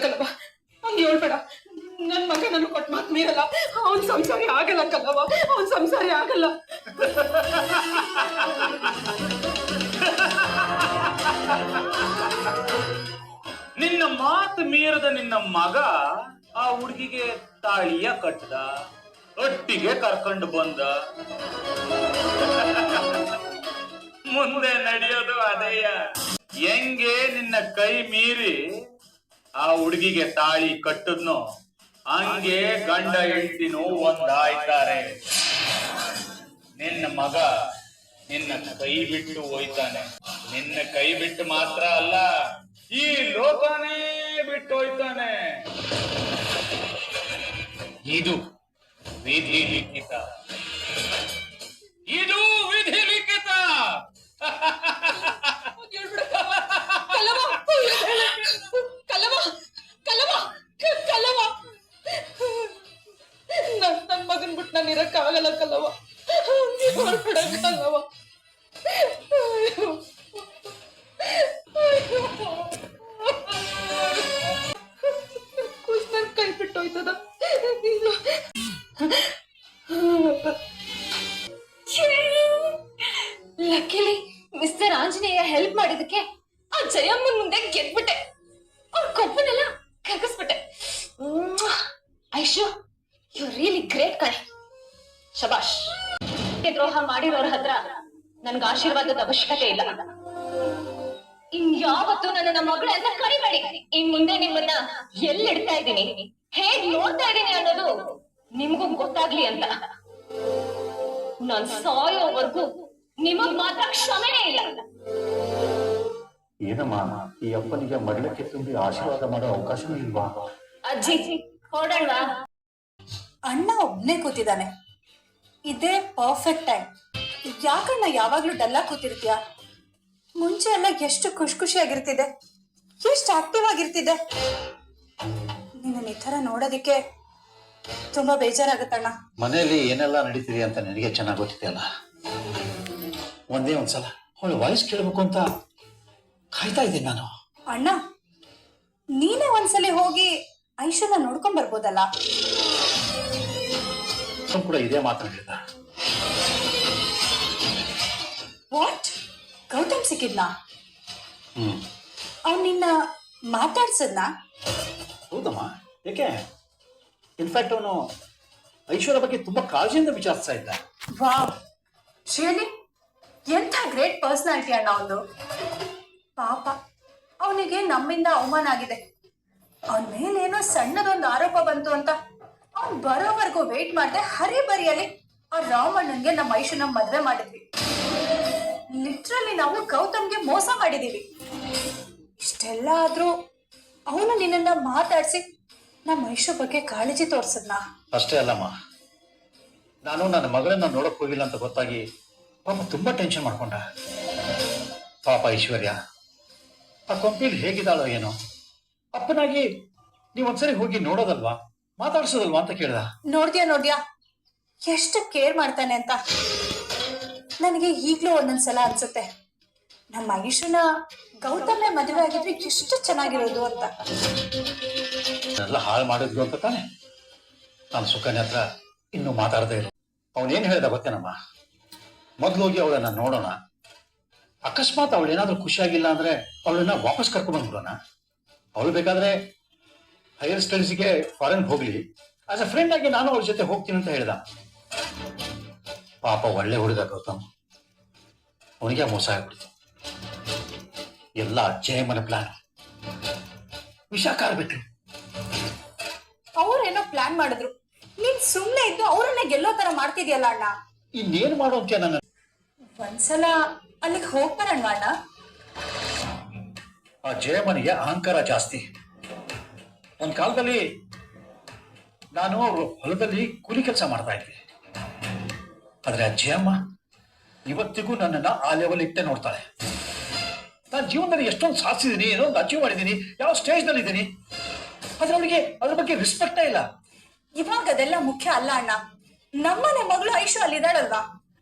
ಕಲ್ಲವ, ಹಂಗೆ ಹೇಳ್ಬೇಡ. ನನ್ ಮಗ ನನ್ನ ಕೊಟ್ಟ ಮಾತ್ ಮೀರಲ್ಲ. ಅವನ್ ಸಂಸಾರಿ ಆಗಲ್ಲ ಕಲ್ಲವ, ಅವನ್ ಸಂಸಾರಿ ಆಗಲ್ಲ. ನಿನ್ನ ಮಾತು ಮೀರದ ನಿನ್ನ ಮಗ ಆ ಹುಡುಗಿಗೆ ತಾಳಿಯ ಕಟ್ಟದ, ಒಟ್ಟಿಗೆ ಕರ್ಕೊಂಡು ಬಂದ. ಮುಂದೆ ನಡೆಯೋದು ಅದೇಯ. ಹೆಂಗೆ ನಿನ್ನ ಕೈ ಮೀರಿ ಆ ಹುಡುಗಿಗೆ ತಾಳಿ ಕಟ್ಟದ್ನೋ ಹಂಗೆ ಗಂಡ ಹೆಂಡತಿನೂ ಒಂದಾಯ್ತಾರೆ. ನಿನ್ನ ಮಗ ನಿನ್ನ ಕೈ ಬಿಟ್ಟು ಹೋಯ್ತಾನೆ. ನಿನ್ನ ಕೈ ಬಿಟ್ಟು ಮಾತ್ರ ಅಲ್ಲ, ಈ ಲೋಕನೇ ಬಿಟ್ಟು ಹೋಯ್ತಾನೆ. ಇದು ವಿಧಿ ಲಿಖಿತ, ಇದು ವಿಧಿ ಲಿಖಿತ. ನನ್ ಮಗನ್ ಬಿಟ್ಟು ನಾನು ಇರಕ್ಕಾಗಲ್ಲ ಕಲ್ಲವ, ಕಲ್ಲವ. ನನ್ ಕೈ ಬಿಟ್ಟೋಯ್ತದ. ಲಕ್ಕಿಲಿ ಮಿಸ್ಟರ್ ಆಂಜನೇಯ ಹೆಲ್ಪ್ ಮಾಡಿದಕ್ಕೆ ಆ ಜಯಮ್ಮನ್ ಮುಂದೆ ಗೆದ್ಬಿಟ್ಟೆ. ಅವ್ರ ಕೊಬ್ಬನೆಲ್ಲ ಕರಗಿಸ್ಬಿಟ್ಟೆ. ಐಶು, ಯು ರಿಯಲಿ ಗ್ರೇಟ್ ಕಣೆ. ಶಬಾಷ್. ದ್ರೋಹ ಮಾಡಿರೋರ ಹತ್ರ ನನ್ಗೆ ಆಶೀರ್ವಾದದ ಅವಶ್ಯಕತೆ ಇಲ್ಲ. ಇನ್ಯಾವತ್ತು ನನ್ನ ಮಗಳು ಅಂತ ಕರಿಬೇಡಿ. ಇನ್ ಮುಂದೆ ನಿಮ್ಮನ್ನ ಎಲ್ಲಿಡ್ತಾ ಇದ್ದೀನಿ, ಹೇಗ್ ನೋಡ್ತಾ ಇದ್ದೀನಿ ಅನ್ನೋದು ನಿಮ್ಗೂ ಗೊತ್ತಾಗ್ಲಿ ಅಂತ. ನಾನ್ ಸಾಯೋವರೆಗೂ ನಿಮಗ್ ಮಾತ್ರ ಕ್ಷಮೆನೇ ಇಲ್ಲ. ಏನಮ್ಮ, ಈ ಅಪ್ಪನಿಗೆ ಮಗಳಕ್ಕೆ ತುಂಬಿ ಆಶೀರ್ವಾದ ಮಾಡೋ ಅವಕಾಶನೂ ಇಲ್ವಾ? ಅಜ್ಜಿ ಹೊರಡಲ್ವಾ? ಅಣ್ಣ ಒಬ್ನೇ ಕೂತಿದ್ದಾನೆ, ಇದೇ ಪರ್ಫೆಕ್ಟ್ ಟೈಮ್. ಯಾಕಣ್ಣ ಯಾವಾಗ್ಲೂ ಡಲ್ಲ ಕೂತಿರ್ತೀಯ? ಮುಂಚೆ ಎಲ್ಲ ಎಷ್ಟು ಖುಷಿಯಾಗಿರ್ತಿದೆ, ಎಷ್ಟು ಆಕ್ಟಿವ್ ಆಗಿರ್ತಿದೆ. ನಿನ್ನ ಈ ತರ ನೋಡೋದಿಕ್ಕೆ ತುಂಬಾ ಬೇಜಾರಾಗತ್ತಣ್ಣ. ಮನೆಯಲ್ಲಿ ಏನೆಲ್ಲ ನಡೀತಿದೆ ಅಂತ ನನಗೆ ಚೆನ್ನಾಗಿ ಗೊತ್ತಿದೆಯಲ್ಲ. ಒಂದೇ ಒಂದ್ಸಲ ಅವಳು ವಾಯ್ಸ್ ಕೇಳಬೇಕು ಅಂತ ಕಾಯ್ತಾ ಇದ್ದೀನಿ ನಾನು. ಅಣ್ಣ, ನೀನೇ ಒಂದ್ಸಲಿ ಹೋಗಿ ಐಶುನ ನೋಡ್ಕೊಂಡ್ ಬರ್ಬೋದಲ್ಲ? ಕೂಡ ಇದೇ ಮಾತಾಡಿದ. ವಾಟ್? ಗೌತಮ್ ಸಿಕ್ಕಿದ್ನಾ? ಅವ್ನು ನಿನ್ನ ಮಾತಾಡ್ಸದ್ನಾ? ಹೌದಮ್ಮ. ಯಾಕೆ? ಇನ್ಫ್ಯಾಕ್ಟ್ ಅವನು ಐಶ್ವರ್ಯ ಬಗ್ಗೆ ತುಂಬಾ ಕಾಳಜಿಯಿಂದ ವಿಚಾರಿಸ್ತಾ ಇದ್ದ. ವಾವ್, ರಿಯಲಿ ಎಂಥ ಗ್ರೇಟ್ ಪರ್ಸನಾಲಿಟಿ ಅಣ್ಣ ಅವನು. ಪಾಪ, ಅವನಿಗೆ ನಮ್ಮಿಂದ ಅವಮಾನ ಆಗಿದೆ. ಅವನ ಮೇಲೇನೋ ಸಣ್ಣದೊಂದು ಆರೋಪ ಬಂತು ಅಂತ ಅವ್ನು ಬರೋವರೆಗೂ ವೇಟ್ ಮಾಡದೆ ಹರಿಬರಿಯಲ್ಲಿ ಆ ರಾಮಣ್ಣನ್ಗೆ ನಮ್ಮ ಐಶುನ ಮದ್ವೆ ಮಾಡಿದ್ವಿ. ಲಿಟ್ರಲಿ ನಾವು ಗೌತಮ್ಗೆ ಮೋಸ ಮಾಡಿದೀವಿ. ಇಷ್ಟೆಲ್ಲ ಆದ್ರೂ ಅವನು ನಿನ್ನನ್ನ ಮಾತಾಡ್ಸಿ ನಮ್ಮ ಐಶು ಬಗ್ಗೆ ಕಾಳಜಿ ತೋರ್ಸದ್ನ. ಅಷ್ಟೇ ಅಲ್ಲಮ್ಮ, ನಾನು ನನ್ನ ಮಗಳನ್ನ ನೋಡಕ್ ಹೋಗಿಲ್ಲ ಅಂತ ಗೊತ್ತಾಗಿ ಪಾಪ ತುಂಬಾ ಟೆನ್ಷನ್ ಮಾಡ್ಕೊಂಡ. ಪಾಪ ಐಶ್ವರ್ಯ ಆ ಕಂಪ್ನಿಲಿ ಹೇಗಿದ್ದಾಳೋ ಏನೋ. ಅಪ್ಪನಾಗಿ ನೀವೊಂದ್ಸರಿ ಹೋಗಿ ನೋಡೋದಲ್ವಾ, ಮಾತಾಡ್ಸೋದಲ್ವಾ ಅಂತ ಕೇಳ್ದ. ನೋಡ್ದ್ಯಾ ಎಷ್ಟು ಕೇರ್ ಮಾಡ್ತಾನೆ ಅಂತ. ನನಗೆ ಈಗ್ಲೂ ಒಂದೊಂದ್ಸಲ ಅನ್ಸುತ್ತೆ, ನಮ್ಮ ಐಶುನ ಗೌತಮ್ಯ ಮದುವೆ ಆಗಿದ್ರೆ ಎಷ್ಟು ಚೆನ್ನಾಗಿರೋದು ಅಂತ. ಎಲ್ಲ ಹಾಳು ಮಾಡಿದ್ರು ಅಂತ ತಾನೆ ನಾನು ಸುಕನ್ಯ ಹತ್ರ ಇನ್ನೂ ಮಾತಾಡದೇ ಇರು. ಅವನೇನ್ ಹೇಳ್ದ ಗೊತ್ತೇನಮ್ಮ, ಮೊದ್ಲು ಹೋಗಿ ಅವಳನ್ನ ನೋಡೋಣ, ಅಕಸ್ಮಾತ್ ಅವಳೇನಾದ್ರೂ ಖುಷಿಯಾಗಿಲ್ಲ ಅಂದ್ರೆ ಅವಳನ್ನ ವಾಪಸ್ ಕರ್ಕೊಂಡು ಬಂದ್ಬಿಡೋಣ. ಅವಳು ಬೇಕಾದ್ರೆ ಹೈಯರ್ ಸ್ಟಡೀಸ್ಗೆ ಫಾರಿನ್ ಹೋಗ್ಲಿ, ಆಸ್ ಅ ಫ್ರೆಂಡ್ ಆಗಿ ನಾನು ಅವಳ ಜೊತೆ ಹೋಗ್ತೀನಿ ಅಂತ ಹೇಳ್ದ. ಪಾಪ ಒಳ್ಳೆ ಹುಡುಗ ಗೌತಮ್, ಅವನಿಗೆ ಮೋಸ ಆಗ್ಬಿಡ್ತು. ಎಲ್ಲ ಜಯಮ್ಮನ ಪ್ಲಾನ್, ವಿಷ ಕಾರ್ಬಿಟ್ರು. ಅವ್ರೇನೋ ಪ್ಲಾನ್ ಮಾಡಿದ್ರು, ನೀನ್ ಸುಮ್ನೆ ಇದ್ದು ಅವ್ರನ್ನ ಗೆಲ್ಲೋ ತರ ಮಾಡ್ತಿದ್ಯಲ್ಲ ಅಣ್ಣ. ಇನ್ನೇನ್ ಮಾಡೋಕೆ ನನ್ನ ಒಂದ್ಸಲ ಅಲ್ಲಿಗೆ ಹೋಗ್ಬಾರಣ್ವಾ ಅಣ್ಣ? ಆ ಜಯಮ್ಮನಿಗೆ ಅಹಂಕಾರ ಜಾಸ್ತಿ. ಒಂದ್ ಕಾಲದಲ್ಲಿ ನಾನು ಅವ್ರ ಹೊಲದಲ್ಲಿ ಕೂಲಿ ಕೆಲಸ ಮಾಡ್ತಾ ಇದ್ದೆ. ಆದ್ರೆ ಆ ಜಯಮ್ಮ ಇವತ್ತಿಗೂ ನನ್ನನ್ನ ಆ ಲೆವೆಲ್ ಇಟ್ಟೆ ನೋಡ್ತಾಳೆ. ನಾನು ಜೀವನದಲ್ಲಿ ಎಷ್ಟೊಂದು ಸಾಧಿಸಿದೀನಿ, ಏನೊಂದು ಅಚೀವ್ ಮಾಡಿದ್ದೀನಿ, ಯಾವ ಸ್ಟೇಜ್ ನಲ್ಲಿ ಇದ್ದೀನಿ, ಆದ್ರೆ ಅವಳಿಗೆ ಅದ್ರ ಬಗ್ಗೆ ರೆಸ್ಪೆಕ್ಟೇ ಇಲ್ಲ. ಇವಾಗ ಅದೆಲ್ಲ ಮುಖ್ಯ ಅಲ್ಲ ಅಣ್ಣ. ನಮ್ಮನೆ ಮಗಳು ಐಶು ಅಲ್ಲಿದ್ದಾಳಲ್ವಾ,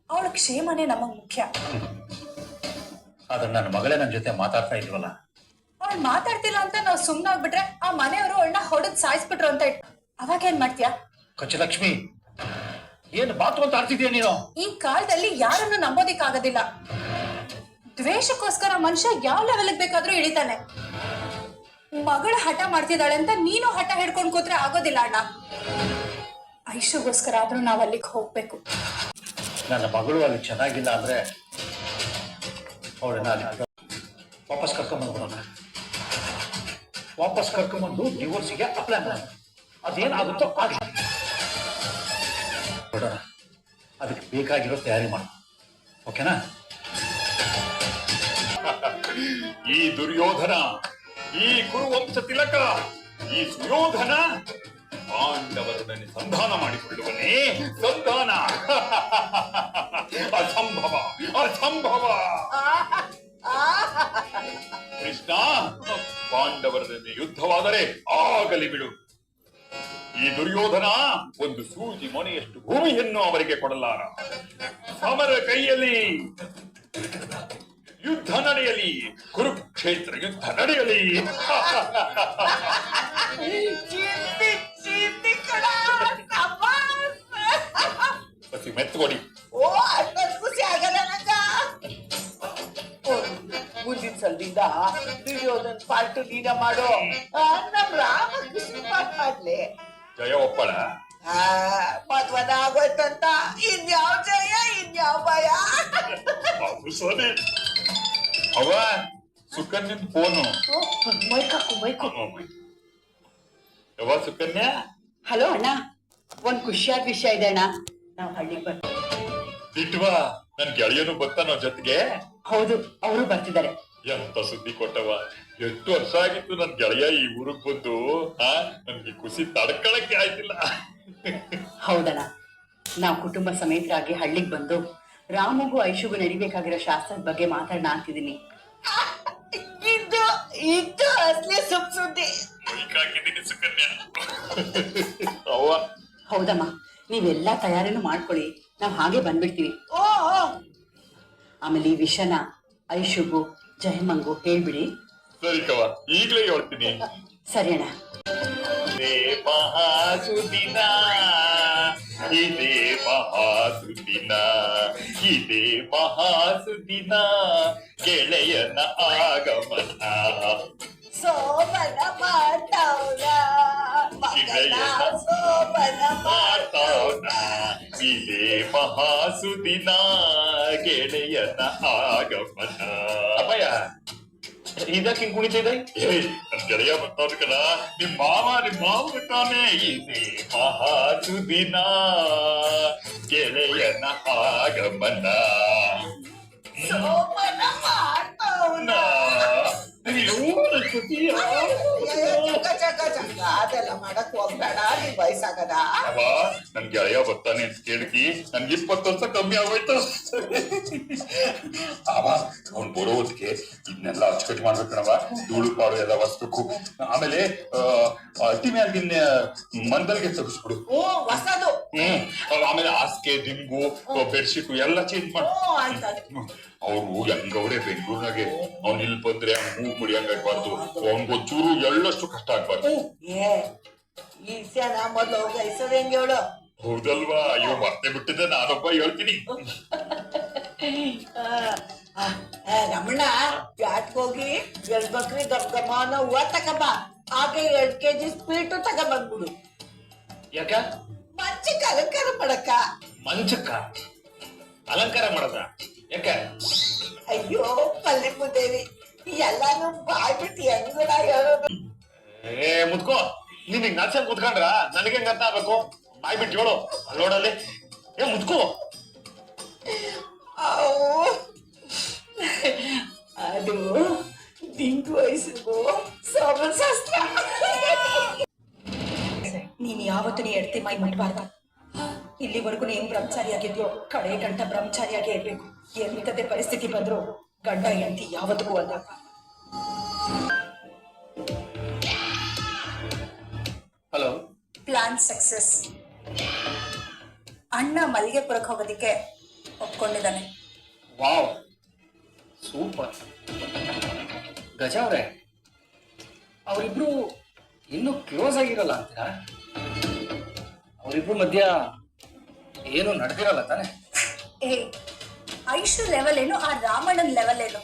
ಅವಳ ಕ್ಷೇಮನೇ ನಮಗ್ ಮುಖ್ಯ. ಆದ್ರೆ ನನ್ನ ಮಗಳೇ ನನ್ನ ಜೊತೆ ಮಾತಾಡ್ತಾ ಇಲ್ವಲ್ಲ, ಅವಳು ಮಾತಾಡ್ತಿಲ್ಲ ಅಂತ ನಾವು ಸುಮ್ನಾಗ್ಬಿಟ್ರೆ ಆ ಮನೆಯವರು ಅವಳನ್ನ ಹೊಡೆದ್ ಸಾಯಿಸ್ಬಿಟ್ರು ಅಂತ ಅವಾಗ ಏನ್ ಮಾಡ್ತೀಯಾ? ಕಚ್ಚಲಕ್ಷ್ಮಿ, ಏನು ಬಾತು ಅಂತ ಆಡ್ತಿದ್ಯಾ ನೀನು? ಈ ಕಾಲದಲ್ಲಿ ಯಾರನ್ನು ನಂಬೋದಿಕ್ಕಾಗೋದಿಲ್ಲ. ದ್ವೇಷಕ್ಕೋಸ್ಕರ ಮನುಷ್ಯ ಯಾವ ಲೆವೆಲ್ಗೆ ಬೇಕಾದ್ರೂ ಇಳಿತಾನೆ. ಮಗಳು ಹಠ ಮಾಡ್ತಿದ್ದಾಳೆ ಅಂತ ನೀನು ಹಠ ಹಿಡ್ಕೊಂಡ್ ಕೂತ್ರೆ ಆಗೋದಿಲ್ಲ ಅಣ್ಣ. ಐಶುಗೋಸ್ಕರ ಆದ್ರೂ ನಾವ್ ಅಲ್ಲಿಗೆ ಹೋಗ್ಬೇಕು. ನನ್ನ ಮಗಳು ಅಲ್ಲಿ ಚೆನ್ನಾಗಿಲ್ಲ ಅಂದ್ರೆ ಅವಳನ್ನ ಅಲ್ಲಿ ವಾಪಸ್ ಕರ್ಕೊಂಡ್ಬಂದ್ಬಿಡೋಣ. ವಾಪಸ್ ಕರ್ಕೊಂಡ್ಬಂದು ಡಿವೋರ್ಸಿಗೆ ಅಪ್ಲೈ ಮಾಡೋಣ. ಅದೇನಾಗುತ್ತೋ ಆಗಲಿ ನೋಡೋಣ. ಅದಕ್ಕೆ ಬೇಕಾಗಿರೋ ತಯಾರಿ ಮಾಡೋಣ. ಓಕೆನಾ? ಈ ದುರ್ಯೋಧನ, ಈ ಕುರುವಂಶ ತಿಲಕ, ಈ ಸುಯೋಧನ ಪಾಂಡವರೊಡನೆ ಸಂಧಾನ ಮಾಡಿಕೊಳ್ಳುವನೇ. ಸಂಧಾನ ಅಸಂಭವ, ಅಸಂಭವ. ಕೃಷ್ಣ, ಪಾಂಡವರೊಡನೆ ಯುದ್ಧವಾದರೆ ಆಗಲಿ ಬಿಡು. ಈ ದುರ್ಯೋಧನ ಒಂದು ಸೂಜಿ ಮೊನೆಯಷ್ಟು ಭೂಮಿಯನ್ನು ಅವರಿಗೆ ಕೊಡಲಾರ. ಸಮರ ಕೈಯಲ್ಲಿ ಯುದ್ಧ ನಡೆಯಲಿ, ಕುರುಕ್ಷೇತ್ರ ಯುದ್ಧ ನಡೆಯಲಿ. ಬಸಿ ಮೆತ್ತುಕೊಡಿ. ಖುಷಿ ಆಗಲ್ಲ ನಂಗ. ಮುಂದಿನ ಸಲದಿಂದ ದುರ್ಯೋಧನ್ ಪಾರ್ಟ್ ನೀನ ಮಾಡು, ನಮ್ ರಾಮಕೃಷ್ಣ ಪಾರ್ಟ್ ಮಾಡ್ಲಿ. ಜಯ ಒಪ್ಪಳ. ಮದ್ವನ ಆಗೋಯ್ತಂತ ಇನ್ಯಾವ ಜಯ ಇನ್ಯಾವ ಭಯ. ಅದು ಸರಿ. ಅವ ಸುಕನ್ಯದ ಫೋನು. ಮೈಕು. ಯಾವ ಸುಕನ್ಯಾ? ಹಲೋ ಅಣ್ಣ, ಒಂದ್ ಖುಷಿಯಾದ ವಿಷಯ ಇದೆ ಅಣ್ಣ. ನಾವ್ ಹಳ್ಳಿಗೆ ಬರ್ತೀವಿ. ದಿಟ್ವಾ, ನನ್ ಗೆಳೆಯನು ಬರ್ತಾನ ಜೊತೆಗೆ. ಹೌದು, ಅವರು ಬರ್ತಿದ್ದಾರೆ. ಎಂತ ಸುದ್ದಿ ಕೊಟ್ಟವ. ಎಷ್ಟು ವರ್ಷ ಆಗಿತ್ತು ನನ್ ಗೆಳೆಯ ಈ ಊರಿಗೆ ಬಂದು. ನನ್ಗೆ ಖುಷಿ ತಡ್ಕೊಳಕ್ಕೆ ಆಯ್ತಿಲ್ಲ. ಹೌದಣ್ಣ, ನಾವು ಕುಟುಂಬ ಸಮೇತರಾಗಿ ಹಳ್ಳಿಗೆ ಬಂದು ರಾಮಗೂ ಐಶುಗೂ ನಡಿಬೇಕಾಗಿರೋ ಶಾಸ್ತ್ರದ ಬಗ್ಗೆ ಮಾತಾಡೋಣ ಅಂತಿದ್ದೀನಿ. ಇದು ಅಸಲಿ ಸುದ್ದಿ. ಬೈಕಾಕಿದ್ದೀನಿ ಸುಕನ್ಯಾ. ಅವ್ವ, ಹೌದಮ್ಮ, ನೀವೆಲ್ಲಾ ತಯಾರಿನೂ ಮಾಡ್ಕೊಳ್ಳಿ, ನಾವ್ ಹಾಗೆ ಬಂದ್ಬಿಡ್ತೀವಿ. ಆಮೇಲೆ ಈ ವಿಷಯನ ಐಶುಗೂ ಜಯಮ್ಮಂಗೂ ಹೇಳ್ಬಿಡಿ. ಸರಿ ಕವ, ಈಗ್ಲೇ ಹೇಳ್ತೀನಿ. ಸರಿ ಅಣ್ಣ. ಇದೇ ಮಹಾಸುದಿನ, ಇದೇ ಮಹಾಸುದಿನ, ಇದೇ ಮಹಾಸುದಿನ, ಗೆಳೆಯನ ಆಗಮನ. ಸೋಮನ ಮಾತವನ ಗೆಳೆಯನ ಸೋಮನ ಮಾತವನ, ಇದೇ ಮಹಾಸುದಿನ, ಗೆಳೆಯನ ಆಗಮನ. ಅಪ್ಪಯ್ಯ, ಇದಕ್ಕೆ ಹಿಂಗ್ ಕುಣಿತಿದೆ? ನನ್ ಗೆಳೆಯ ಬರ್ತಾವ್ರ ಕಣ. ನಿಮ್ ಮಾವ ಬರ್ತಾನೆ. ಇದೇ ಮಹಾಸುದಿನ, ಗೆಳೆಯನ ಆಗಮನ. ಸೋಮನ ಮಾತವನ. ಅದೆಲ್ಲ ಮಾಡಕ್ ಹೋಗ್ಬೇಡ, ನೀ ವಯಸ್ಸಾಗದ. ಅವ ನನ್ ಗೆಳೆಯ ಬರ್ತಾನೆ ಅಂತ ಕೇಳಿಕಿ ನನ್ಗೆ 20 ವರ್ಷ ಕಮ್ಮಿ ಆಗೋಯ್ತು. ಅವ ಅವ್ನ್ ಬರೋ ಹೊತ್ತಿಗೆ ಇದನ್ನೆಲ್ಲ ಅಚ್ಚುಕಟ್ಟು ಮಾಡ್ಬೇಕಣವ. ಧೂಳು ಪಾಡು ಎಲ್ಲ ಒರೆಸ್ಬೇಕು. ಆಮೇಲೆ ಅಟ್ಟಿ ಮ್ಯಾಗಿನ ಮಂದಲ್ಗೆ ತೆಗಿಸ್ಬಿಡು. ಹೊಸದು. ಆಮೇಲೆ ಹಾಸಿಗೆ, ದಿಂಬು, ಬೆಡ್ಶೀಟ್ ಎಲ್ಲ ಚೇಂಜ್ ಮಾಡು. ಅವ್ರು ಹೆಂಗವ್ರೆ ಬೆಂಗಳೂರಿನಾಗೆ. ಅವ್ನ್ ಇಲ್ಲಿ ಬಂದ್ರೆ ಮೂಗ್ ಮುಡಿಯಂಗ್ ಆಗ್ಬಾರ್ದು. ಅವ್ನ್ಗೊಂಚೂರು ಎಳ್ಳಷ್ಟು ಕಷ್ಟ ಆಗ್ಬಾರ್ದು. ಈ ವಿಷಯನ ಮೊದ್ಲು ಗೈಸೋದ್ ಹೆಂಗೆ ಹೇಳು? ಹೌದಲ್ವಾ? ಅಯ್ಯೋ, ಮರ್ತೇ ಬಿಟ್ಟಿದ್ದೆ, ನಾನೊಬ್ಬ ಹೇಳ್ತೀನಿ. ರಮಣ, ಪ್ಯಾಟ್ಗೋಗಿ 2 ಬಕ್ರಿ ಗಮನ ಹೂವ ತಗಬ. ಹಾಗೆ 2 kg ಸ್ವೀಟು ತಗೊಂಡ್ಬಂದ್ಬಿಡು. ಯಾಕ? ಮಂಚಕ್ಕೆ ಅಲಂಕಾರ ಮಾಡಕ್ಕ. ಮಂಚಕ್ಕ ಅಲಂಕಾರ ಮಾಡದ? ಯಾಕೆ? ಅಯ್ಯೋ ಪಲ್ಲೆ ಮುದ್ದೇವಿ, ಎಲ್ಲಾನು ಬಾಯ್ಬಿಟ್ಟು ಹೆಂಗುಣ ಹೇಳೋದು. ಮುದ್ಕೋ, ನೀನ್ ಹಿಂಗ್ ನಾಚಲ್ ಮುದ್ಕೊಂಡ್ರ ನನಗೆ ಹೆಂಗ್ ಅರ್ಥ ಆಗ್ಬೇಕು? ಬಾಯ್ಬಿಟ್ಟು ಹೇಳು ನೋಡಲ್ಲಿ. ಮುದ್ಕೋ. ಅದು ದಿಂಟು ವಯಸ್ಸು ಸಮಶಾಸ್ತ್ರ. ನೀನ್ ಯಾವತ್ತು ನೀ ಎಡ್ತಿ ಮೈ ಮುಟ್ಬಾರ್ದು. ಇಲ್ಲಿವರೆಗೂ ನೀನ್ ಬ್ರಹ್ಮಚಾರಿಯಾಗಿದ್ಯೋ ಕಡೆ ಗಂಟ ಬ್ರಹ್ಮಚಾರಿಯಾಗೇ ಇರ್ಬೇಕು. ಎಂತದೇ ಪರಿಸ್ಥಿತಿ ಬಂದ್ರು ಗಂಡ ಹೆಂಡತಿ ಯಾವತ್ತಿಗೂ ಅಲ್ಲ. ಹಲೋ. Plan success. ಅಣ್ಣ ಮಲ್ಲಿಗೆಪುರಕ್ಕೆ ಹೋಗೋದಿಕ್ಕೆ ಒಪ್ಕೊಂಡಿದ್ದಾನೆ. Wow, super. ಗಜ ಅವ್ರೆ, ಅವರಿಬ್ರು ಇನ್ನೂ ಕ್ಲೋಸ್ ಆಗಿರಲ್ಲ ಅಂತೀರಾ? ಅವರಿಬ್ರು ಮಧ್ಯ ಏನು ನಡೆದಿರಲ್ಲ ತಾನೆ? ಏ ಐಶು ಲೆವೆಲ್ ಏನು, ಆ ರಾಮಣ್ಣನ ಲೆವೆಲ್ ಏನು?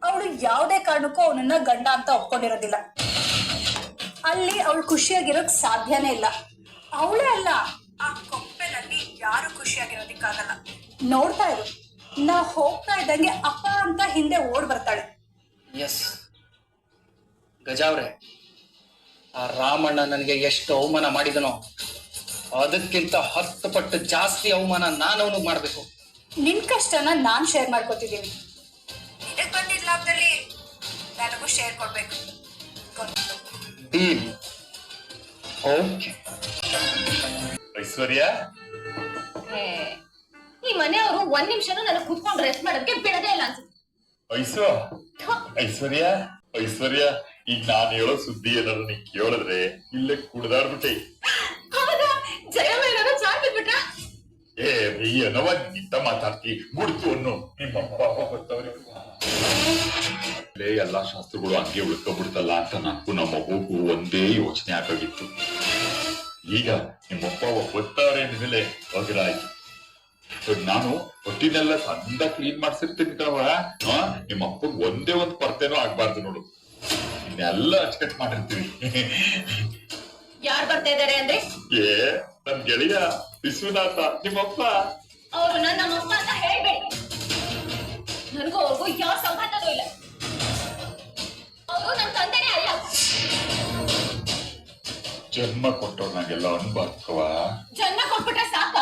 ಅವಳು ಯಾವುದೇ ಕಾರಣಕ್ಕೂ ಅವನನ್ನ ಗಂಡ ಅಂತ ಒಪ್ಕೊಂಡಿರೋದಿಲ್ಲ. ಅಲ್ಲಿ ಅವಳು ಖುಷಿಯಾಗಿರೋಕ್ ಸಾಧ್ಯನೇ ಇಲ್ಲ. ಅವಳೇ ಅಲ್ಲ, ಆ ಕೊಪ್ಪೆನಲ್ಲಿ ಯಾರು ಖುಷಿಯಾಗಿರೋದಿಕ್ಕಾಗಲ್ಲ. ನೋಡ್ತಾ ಇರು, ನಾ ಹೋಗ್ತಾ ಇದ್ದಂಗೆ ಅಪ್ಪ ಅಂತ ಹಿಂದೆ ಓಡ್ ಬರ್ತಾಳೆ. ಎಸ್ ಗಜಾವ್ರೆ, ಆ ರಾಮಣ್ಣ ನನಗೆ ಎಷ್ಟು ಅವಮಾನ ಮಾಡಿದನೋ ಅದಕ್ಕಿಂತ 10 ಪಟ್ಟು ಜಾಸ್ತಿ ಅವಮಾನ ನಾನು ಅವನಿಗೆ ಮಾಡ್ಬೇಕು. ನಿನ್ ಕಷ್ಟನ ನಾನ್ ಶೇರ್ ಮಾಡ್ಕೊತಿದ್ದೀನಿ. ನಿನಗ್ ಬಂದಿದ್ದ ಲಾಭದಲ್ಲಿ ನನಗೂ ಶೇರ್ ಕೊಡ್ಬೇಕು. ಡೀಲ್. ಓಕೆ. ಐಶ್ವರ್ಯ, ಏ, ಈ ಮನೆಯವರು 1 ನಿಮಿಷನೂ ನನಗೆ ಕುತ್ಕೊಂಡು ರೆಸ್ಟ್ ಮಾಡೋದಕ್ಕೆ ಬಿಡದೇ ಇಲ್ಲ ಅನ್ಸುತ್ತೆ. ಐಶ್ವರ್ಯ, ಐಶ್ವರ್ಯ, ಈಗ ನಾನು ಹೇಳೋ ಸುದ್ದಿ ಏನಾದ್ರು ನೀ ಕೇಳಿದ್ರೆ ಇಲ್ಲೇ ಕುಡ್ದಾಡ್ಬಿಟ್ಟೆ. ಹೌದಾ? ಜಯಮ್ಮ ಏನಾದ್ರು ಚಾರ್ ಬಿಟ್ಬಿಟ್ರಾ? ಏ ಏನವ ನಿಂತ ಮಾತಾಡ್ತಿ, ಮುಡ್ತು ಅನ್ನು ನಿಮ್ಮ ಅಪ್ಪ ಬರ್ತಾವ್ರಿ. ಎಲ್ಲಾ ಶಾಸ್ತ್ರಗಳು ಹಂಗೆ ಉಳ್ಕೊಬಿಡ್ತಲ್ಲ ಅಂತ ನನಗೂ ನಮ್ಮ ಮಗುಗೂ ಒಂದೇ ಯೋಚನೆ ಆಗೋಗಿತ್ತು. ಈಗ ನಿಮ್ಮಪ್ಪ ಬರ್ತಾರೆ ಅಂದ್ಮೇಲೆ ಹೋಗಿರಾಯ್ತು. ನಾನು ಹೊಟ್ಟಿನೆಲ್ಲ ಚಂದ ಕ್ಲೀನ್ ಮಾಡ್ಸಿರ್ತೀನಿ ಕಣವ. ನಿಮ್ಮ ಅಪ್ಪಗ್ ಒಂದೇ ಒಂದು ಪರ್ತೆನೂ ಆಗ್ಬಾರ್ದು ನೋಡು. ಇನ್ನೆಲ್ಲ ಅಚ್ಚುಕಟ್ಟು ಮಾಡಿರ್ತೀವಿ. ಯಾರು ಬರ್ತಾ ಇದಾರೆ ಅಂದ್ರೆ? ಏ ನನ್ ಗೆಳೆಯ ವಿಶ್ವನಾಥ, ನಿಮ್ಮಪ್ಪ. ಅವರು ನಮ್ಮಪ್ಪ ಅಂತ ಹೇಳ್ಬೇಡಿ. ನನಗೂ ಅವ್ರಿಗೂ ಯಾವ ಸಂಬಂಧನೂ ಇಲ್ಲ. ಅವರು ನನ್ನ ತಂದೆನೇ ಅಲ್ಲ. ಜನ್ಮ ಕೊಟ್ಟವ್ರು ನಂಗೆಲ್ಲ ಅನ್ಬಾರ್ಕವ. ಜನ್ಮ ಕೊಟ್ಬಿಟ್ರೆ ಸಾಕ?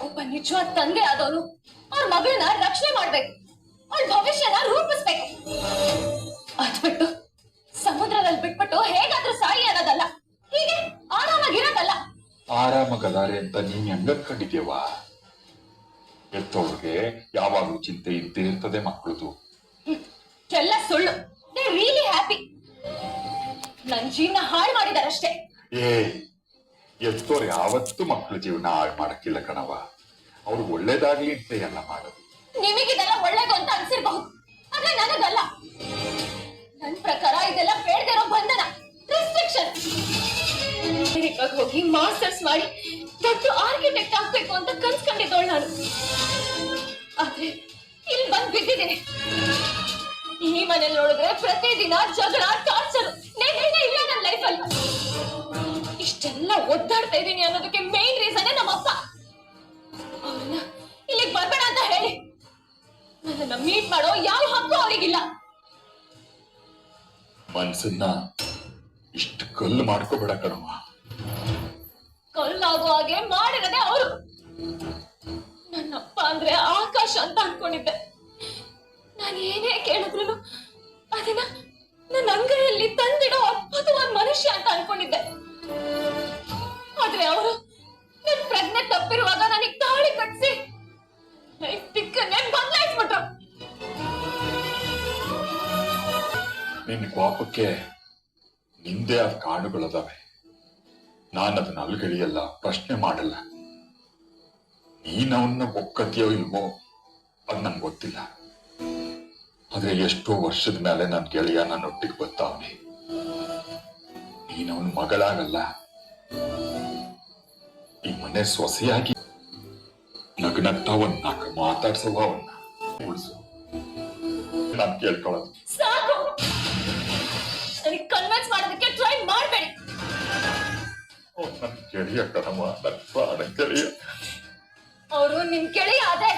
ಒಬ್ಬ ನಿಜವಾದ ತಂದೆ ಆದವನು ಅವ್ರ ಮಗಳನ್ನ ರಕ್ಷಣೆ ಮಾಡ್ಬೇಕು, ಅವ್ಳ ಭವಿಷ್ಯನ ರೂಪಿಸ್ಬೇಕು. ಅದ್ಬಿಟ್ಟು ಸಮುದ್ರದಲ್ಲಿ ಬಿಟ್ಬಿಟ್ಟು ಹೇಗಾದ್ರೂ ಸಾಯಿ ಅನ್ನೋದಲ್ಲ, ಹೀಗೆ ಆರಾಮಾಗಿರೋದಲ್ಲ. ಆರಾಮಗದಾರೆ ಅಂತ ನೀನ್ ಹೆಂಗಂದ್ಕೊಂಡಿದ್ಯವ? ಎತ್ತವ್ರಿಗೆ ಯಾವಾಗ್ಲೂ ಚಿಂತೆ ಇದ್ದೇ ಇರ್ತದೆ ಮಕ್ಕಳದು. ಎಲ್ಲ ಸುಳ್ಳು. They really happy. ನನ್ ಜೀವನ ಹಾಳು ಮಾಡಿದಾರಷ್ಟೇ. ಏ ಎತ್ತೋರ್ ಯಾವತ್ತೂ ಮಕ್ಕಳ ಜೀವನ ಹಾಳು ಮಾಡಕ್ಕಿಲ್ಲ ಕಣವ. ಅವ್ರು ಒಳ್ಳೇದಾಗ್ಲಿ ಅಂತ ಎಲ್ಲ ಮಾಡೋದು. ನಿಮಗಿದೆಲ್ಲ ಒಳ್ಳೇದು ಅಂತ ಅನ್ಸಿರ್ಬಹುದು, ಆದ್ರೆ ನನಗಲ್ಲ. ನನ್ ಪ್ರಕಾರ ಇದೆಲ್ಲ ಬೇಡದಿರೋ ಬಂಧನ, ರೆಸ್ಟ್ರಿಕ್ಷನ್. ಅಮೆರಿಕಾಗ್ ಹೋಗಿ ಮಾಸ್ಟರ್ಸ್ ಮಾಡಿ ದೊಡ್ಡ ಆರ್ಕಿಟೆಕ್ಟ್ ಆಗ್ಬೇಕು ಅಂತ ಕನ್ಸ್ಕೊಂಡಿದ್ದೋಳು ನಾನು. ಆದ್ರೆ ಇಲ್ಲಿ ಬಂದ್ ಬಿದ್ದಿದ್ದೀನಿ. ಈ ಮನೇಲಿ ನೋಡಿದ್ರೆ ಪ್ರತಿದಿನ ಜಗಳ, ಟಾರ್ಚರ್, ನೆಮ್ಮದಿನೇ ಇಲ್ಲ ನನ್ನ ಲೈಫಲ್ಲಿ. ಇಷ್ಟೆಲ್ಲ ಒದ್ದಾಡ್ತಾ ಇದ್ದೀನಿ ಅನ್ನೋದಕ್ಕೆ ಮೇನ್ ರೀಸನ್ ನಮ್ಮಪ್ಪ. ಅವ್ರನ್ನ ಇಲ್ಲಿಗೆ ಬರ್ಬೇಡ ಅಂತ ಹೇಳಿ ನನ್ನನ್ನ ಮೀಟ್ ಮಾಡೋ ಯಾವ ಹಕ್ಕು ಅವರಿಗಿಲ್ಲ. ಮನ್ಸನ್ನ ಇಷ್ಟು ಕಲ್ಲು ಮಾಡ್ಕೋಬೇಡ ಕಣವ. ಕಲ್ಲಾಗೋ ಹಾಗೆ ಮಾಡಿರದೆ ಅವರು. ನನ್ನಪ್ಪ ಅಂದ್ರೆ ಆಕಾಶ ಅಂತ ಅನ್ಕೊಂಡಿದ್ದೆ. ನಾನು ಏನೇ ಕೇಳಿದ್ರು ಅದನ್ನ ನನ್ನ ಅಂಗೈಯಲ್ಲಿ ತಂದಿಡೋ ಅದ್ಭುತವಾದ ಮನುಷ್ಯ ಅಂತ ಅನ್ಕೊಂಡಿದ್ದೆ. ಆದ್ರೆ ಅವರು ನನ್ ಪ್ರಜ್ಞೆ ತಪ್ಪಿರುವಾಗ ನನಗೆ ತಾಳಿ ಕಟ್ಸಿ ಲೈಫ್ ದಿಕ್ಕನ್ನೇ ಬದಲಾಯಿಸ್ಬಿಟ್ರು. ನಿನ್ ಕೋಪಕ್ಕೆ ನಿಂದೇ ಆದ ಕಾರಣಗಳದಾವೆ. ನಾನು ಅದನ್ನ ಅಲ್ಗಡಿಯಲ್ಲ, ಪ್ರಶ್ನೆ ಮಾಡಲ್ಲ. ನೀನ್ ಅವನ್ನ ಒಕ್ಕತಿಯೋ ಇಲ್ವೋ ಅದ್ ನನ್ಗೆ ಗೊತ್ತಿಲ್ಲ. ಆದ್ರೆ ಎಷ್ಟೋ ವರ್ಷದ ಮೇಲೆ ನನ್ ಗೆಳೆಯ ನನ್ನೊಟ್ಟಿಗೆ ಬರ್ತಾವನೆ. ನೀನ್ ಅವನ ಮಗಳಾಗಲ್ಲ, ಈ ಮನೆ ಸೊಸೆಯಾಗಿ ನಗ್ನಗ್ತಾ ಒಂದ್ ನಾಲ್ಕು ಮಾತಾಡ್ಸವ, ಅವನ್ನ ಉಳಿಸು. ನಾನ್ ಕೇಳ್ಕೊಳ್ಳೋದು ಸಾಕು. ನನಗೆ ಕನ್ವಿನ್ಸ್ ಮಾಡೋದಕ್ಕೆ ಟ್ರೈ ಮಾಡಬೇಡಿ. ನನ್ ಗೆಳೆಯ ಕಣಮ್ಮ, ನನ್ ಪ್ರಾಣ ಗೆಳೆಯ. ಅವರು ನಿಮ್ ಗೆಳೆಯ ಆದ್ರೆ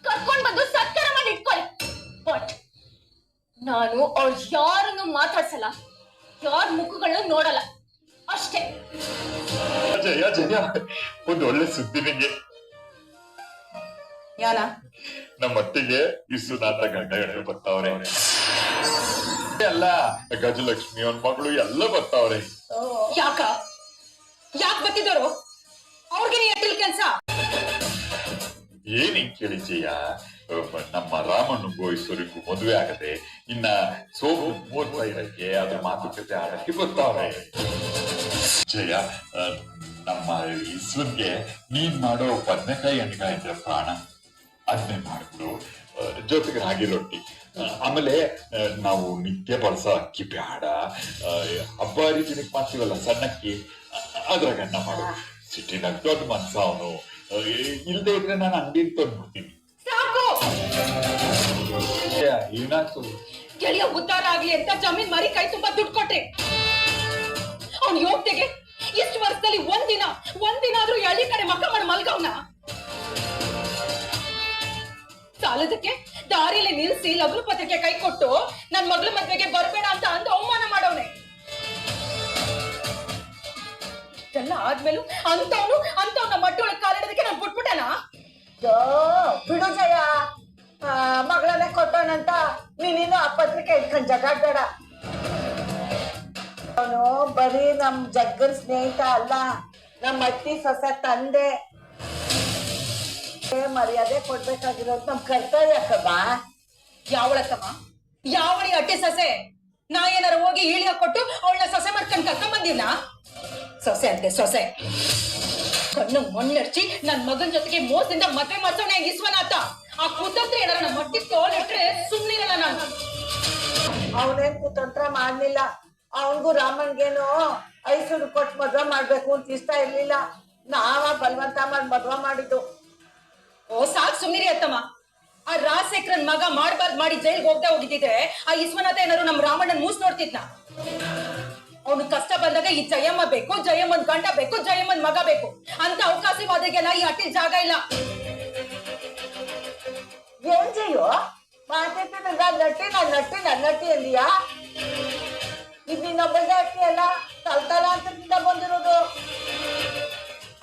ಕರ್ಕೊಂಡ್ ಬಂದು ಸತ್ಕಾರ ಮಾಡಿ ಇಟ್ಕೊಳ್ಳಿ. ಬಟ್ ನಾನು ಅವ್ರು ಯಾರನ್ನು ಮಾತಾಡ್ಸಲ್ಲ, ಯಾರ ಮುಖಗಳನ್ನು ನೋಡಲ್ಲ ಅಷ್ಟೇ. ಜಯ ಜಯ, ಒಂದ್ ಒಳ್ಳೆ ಸುದ್ದಿ ನಿಂಗೆ. ಯಾನ ನಮ್ಮೊಟ್ಟಿಗೆ ವಿಶ್ವನಾಥ ಗಂಡ ಹೆಣ್ಣು ಬರ್ತಾವ್ರೆ. ಎಲ್ಲ ಗಜಲಕ್ಷ್ಮಿ ಅವನ್ ಮಗಳು ಎಲ್ಲ ಬರ್ತಾವ್ರೆ. ಯಾಕ ಬರ್ತಿದ್ದವರು? ಅವ್ರಿಗೆ ನೀ ಎಟ್ಟಿಲ್ ಕೆಲ್ಸ? ಏನ್ ಹಿಂಗ್ ಕೇಳಿ ಜಯ, ನಮ್ಮ ರಾಮಣ್ಣಗೂ ಈಶ್ವರಿಗೂ ಮದುವೆ ಆಗದೆ ಇನ್ನ ಸೋಮು ಮೂರ್ತ ಇರಕ್ಕೆ ಅದ್ರ ಮಾತುಕತೆ ಆಡಕ್ಕೆ ಬರ್ತಾವ್ರೆ. ಜಯ, ನಮ್ಮ ಈಶ್ವರ್ಗೆ ನೀನ್ ಮಾಡೋ ಬದನೆಕಾಯಿ ಎಣ್ಣೆಕಾಯಿ ಇದ್ರೆ ಪ್ರಾಣ, ಅದನ್ನೇ ಮಾಡ್ಬಿಡು. ಜೊತೆಗೆ ರಾಗಿ ರೊಟ್ಟಿ ಆಮೇಲೆ ನಾವು ನಿತ್ಯ ಬಳಸೋ ಅಕ್ಕಿ ಬೇಡ, ಹಬ್ಬ ಹರಿದಿನಕ್ಕೆ ಮಾಡ್ತೀವಲ್ಲ ಸಣ್ಣಕ್ಕಿ, ಅದ್ರಾಗ ಅನ್ನ ಮಾಡು. ಸಿಟಿನಾಗ ದೊಡ್ಡ ಮನ್ಸ ಅವನು, ಇಲ್ದೇ ಇದ್ರೆ ನಾನು ಅಂಗಡಿಗೆ ತಂದ್ಬಿಡ್ತೀನಿ. ಸಾಕು ಏನಾಯ್ತು? ಗೆಳೆಯ ಉದ್ಧಾರ ಆಗ್ಲಿ ಅಂತ ಜಮೀನ್ ಮಾರಿ ಕೈ ತುಂಬಾ ದುಡ್ಡು ಕೊಟ್ರಿ. ಅವ್ನ ಯೋಗ್ಯತೆಗೆ ಇಷ್ಟು ವರ್ಷದಲ್ಲಿ ಒಂದಿನ ಆದ್ರೂ ಹಳ್ಳಿ ಕಡೆ ಮಕ್ಕ ಮಾಡಿ ಮಲ್ಗವ್ನ. ಸಾಲದಕ್ಕೆ ದಾರಿಯಲ್ಲಿ ನಿಲ್ಸಿ ಲಗ್ನ ಪತ್ರಿಕೆ ಕೈ ಕೊಟ್ಟು ನನ್ ಮಗಳ ಮದ್ವೆಗೆ ಬರ್ಬೇಡ ಅಂತ ಅಂದು ಅವಮಾನ ಮಾಡವ್ನೆ. ಇಷ್ಟೆಲ್ಲ ಆದ್ಮೇಲೂ ಅಂತವ್ನ ಮಟ್ಟೊಳಗೆ ಕಾಲಿಡೋದಕ್ಕೆ ನಾನು ಬಿಟ್ಬಿಟ್ಟೆನ? ಬಿಡು ಜಯ, ಮಗಳನ್ನೇ ಕೊಟ್ಟವನಂತ ನೀನಿನ್ನು ಆ ಪತ್ರಿಕೆ ಇಟ್ಕೊಂಡ್ ಜಗಾಡ್ಬೇಡ. ಅವನು ಬರೀ ನಮ್ ಜಗ್ಗನ್ ಸ್ನೇಹಿತ ಅಲ್ಲ, ನಮ್ ಅತ್ತಿ ಸೊಸೆ ತಂದೆ. ಮರ್ಯಾದೆ ಕೊಡ್ಬೇಕಾಗಿರೋದು ನಮ್ ಕರ್ತವ್ಯ ಕಬ್ಬ. ಯಾವಳತ್ತಮ್ಮ? ಯಾವಳಿ ಅಟ್ಟೆ ಸೊಸೆ? ನಾ ಏನಾರ ಹೋಗಿ ಈಳಿ ಹಾಕೊಟ್ಟು ಅವಳನ್ನ ಸೊಸೆ ಮಾಡ್ಕೊಂಡ್ ಕರ್ಕೊಂಡ್ ಬಂದಿಲ್ಲ? ಸೊಸೆ ಅಂತೆ ಸೊಸೆ. ಕಣ್ಣು ಮಣ್ಣರ್ಚಿ ನನ್ ಮಗನ್ ಜೊತೆಗೆ ಮೋಸದಿಂದ ಮದ್ವೆ ಮಾಡ್ಸೋಣ ಈಶ್ವನಾಥ. ಆ ಕುತಂತ್ರ ಏನಾರ ನಮ್ಮ ಮಟ್ಟಿ ತೋಲಿಟ್ರೆ ಸುಮ್ನಿರಲ್ಲ ನಾನು. ಅವನೇನ್ ಕುತಂತ್ರ ಮಾಡ್ಲಿಲ್ಲ. ಅವನ್ಗೂ ರಾಮನ್ಗೇನು ಐಸೂರು ಕೊಟ್ಟು ಮದ್ವೆ ಮಾಡ್ಬೇಕು ಅಂತ ಇಷ್ಟ ಇರ್ಲಿಲ್ಲ. ನಾವ ಬಲವಂತ ಮಾಡಿ ಮದ್ವೆ ಮಾಡಿದ್ದು. ಓ ಸಾಕ್ ಸುಮ್ನಿರಿ ಅತ್ತಮ್ಮ. ಆ ರಾಜಶೇಖರನ್ ಮಗ ಮಾಡ್ಬಾರ್ದು ಮಾಡಿ ಜೈಲ್ಗೆ ಹೋಗಿದ್ದಿದ್ರೆ ಆ ಈಶ್ವನಾಥ ಏನಾರು ನಮ್ ರಾಮಣ್ಣನ್ ಮೂಸ್ ನೋಡ್ತಿದ್ನ? ಅವ್ನು ಕಷ್ಟ ಬಂದಾಗ ಈ ಜಯಮ್ಮ ಬೇಕು, ಜಯಮ್ಮನ್ ಗಂಡ ಬೇಕು, ಜಯಮ್ಮನ್ ಮಗ ಬೇಕು ಅಂತ ಅವಕಾಶವಾದಿಗೆಲ್ಲ ಈ ಹಟ್ಟಿಲ್ ಜಾಗ ಇಲ್ಲ. ಏನ್ ಜಯೋ ಮಾತಾಡ್ತಿದ್ದ ನಾನ್ ನಟ್ಟಿ ಅಂದಿಯಾ? ಇದು ನಿನ್ನೊಬ್ಬಳ್ದೆ ಅಟ್ಟಿ ಅಲ್ಲ, ತಲ್ತಲ ಅಂತ ಬಂದಿರೋದು.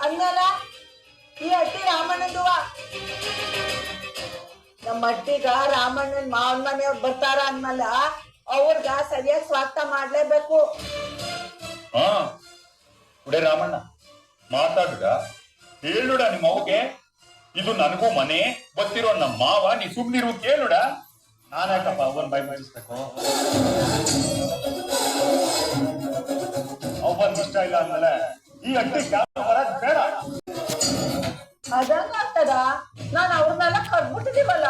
ಅಂದಲ್ಲ ಈ ಅಟ್ಟಿ ರಾಮಣ್ಣಂದುವ. ನಮ್ಮ ಅಟ್ಟಿಗ ರಾಮಣ್ಣನ್ ಮಾವನ್ ಮನೆಯವ್ರು ಬರ್ತಾರ ಅಂದ್ಮೇಲೆ ಅವ್ರಗ ಸರಿಯಾಗಿ ಸ್ವಾಗತ ಮಾಡ್ಲೇಬೇಕು. ಹಾ ಉಡೇ ರಾಮಣ್ಣ ಮಾತಾಡುದ, ಹೇಳುಡ ನಿಮ್ಮ ಅವ್ಗೆ ಇದು ನನಗೂ ಮನೆ ಗೊತ್ತಿರೋ ನಮ್ಮ ಮಾವ, ನೀ ಸುಮ್ನಿರು ಕೇಳುಡ. ನಾನ್ಯಾಕಪ್ಪ ಅವನ್ ಬಾಯಿ ಮಾಡಿಸ್ಬೇಕು? ಅವನ್ ಇಷ್ಟ ಇಲ್ಲ ಅಂದ್ಮೇಲೆ ಈ ಅಡ್ಡಿ ಬರದ್ ಬೇಡ. ಅದಂಗ ಆಗ್ತದ? ನಾನ್ ಅವ್ರನ್ನೆಲ್ಲ ಕರ್ಬಿಟ್ಟಿದೀವಲ್ಲ.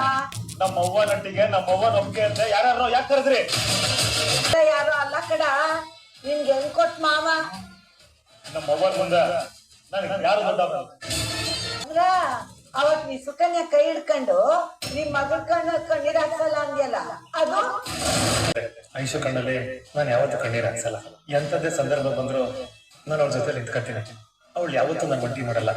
ನಮ್ಮ ಅವ್ವನ ಅಟ್ಟಿಗೆ ನಮ್ಮ ಅವ್ವನ ಒಪ್ಪಿಗೆ ಅಂತ ಯಾರು ಯಾಕೆ ಕರೆದ್ರಿ? ಯಾರು ಅಲ್ಲ ಕಡ, ನಿನ್ಗೆ ಹೆಂಗ್ ಕೊಟ್ ಮಾವ. ನಮ್ಮ ಅವ್ವನ ಮುಂದೆ ನನಗೆ ಯಾರು ದೊಡ್ಡ ಅಂದ್ರ ಅವತ್ ನೀ ಸುಕನ್ಯಾ ಕೈ ಹಿಡ್ಕೊಂಡು ನಿಮ್ ಮಗಳ ಕಣ್ಣೀರ್ ಹಾಕ್ಸಲ್ಲ ಅಂದ್ಯಲ್ಲ, ಅದು ಐಶು ಕಣ್ಣಲ್ಲಿ ನಾನು ಯಾವತ್ತೂ ಕಣ್ಣೀರ್ ಹಾಕ್ಸಲ್ಲ. ಎಂಥದ್ದೇ ಸಂದರ್ಭ ಬಂದ್ರು ನಾನು ಅವ್ರ ಜೊತೆ ನಿಂತ್ಕೊತೀನಿ. ಅವಳು ಯಾವತ್ತೂ ನಾನು ಒಂಟಿ ಮಾಡಲ್ಲ.